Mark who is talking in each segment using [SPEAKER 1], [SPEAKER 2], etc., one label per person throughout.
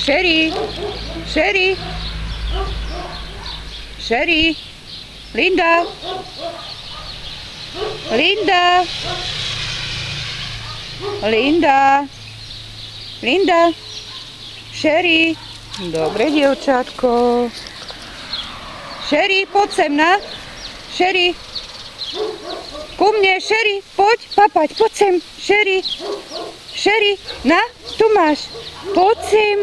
[SPEAKER 1] Sherry, Sherry, Sherry, Linda, Linda, Linda, Linda, Sherry, dobre dievčatko. Sherry, poď sem na. Sherry, ku mne, Sherry, poď papať, poď sem, Sherry, Sherry, na, tu máš, poď sem.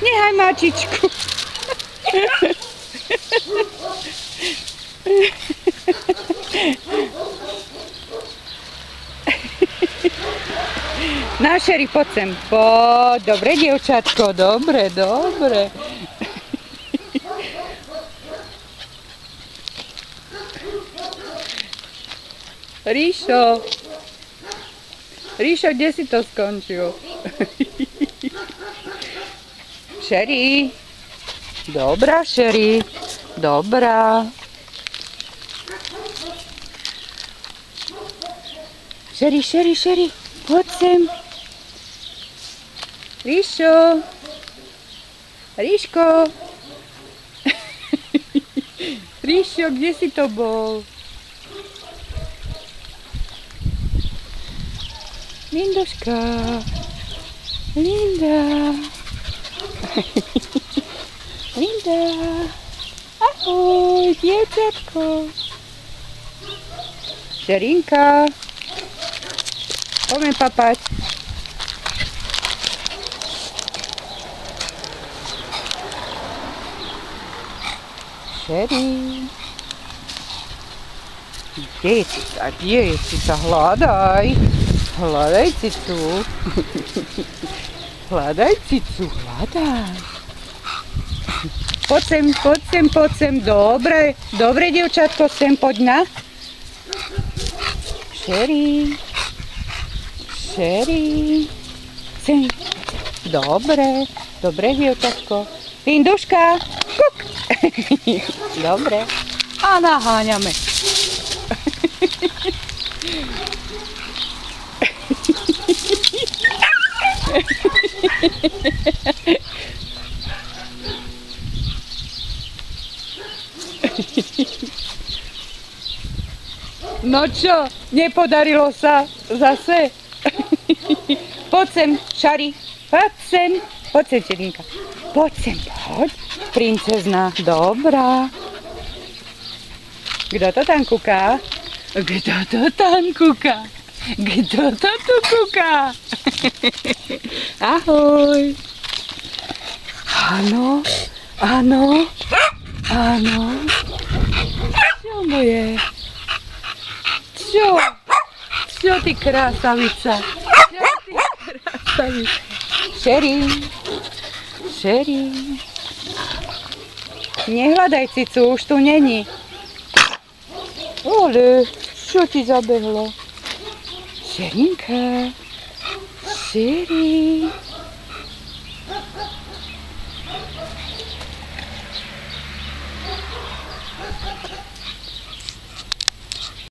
[SPEAKER 1] Nehaj mačičku. Na, Sherry, poď sem. Poď, dobre, dievčatko, dobre, dobre. Ríšo, Ríšo, kde si to skončil? Sherry, dobrá, Sherry, dobrá. Sherry, Sherry, Sherry, poď sem. Ríšo, Ríško. Ríšo, kde si to bol? Linduška, Linda, Linda, ahoj, dievčatko. Šerinka, poďme papať. Sherry, kde je cica, hľadaj. Hľadaj cicu. Hľadaj cicu, hľadaj. Poď sem, poď sem, poď sem. Dobre, dobre, dievčatko, sem, poď na. Sherry. Sherry. Sem. Dobre, dobre, dievčatko. Linduška, kuk. Dobre. A naháňame. No čo, nepodarilo sa zase? Poď sem, Šari, poď sem, Šerinka. Poď sem, poď, princezna, dobrá. Kto to tam kúka? Kto to tam kúka? Kto to tu kúka? Ahoj. Áno, áno, áno. Čo moje? Čo? Čo ty krásavica? Čo ty krásavica? Sherry, Sherry. Nehľadaj cicu, už tu není. Ole, čo ti zabehlo? Šerinka, Sherry.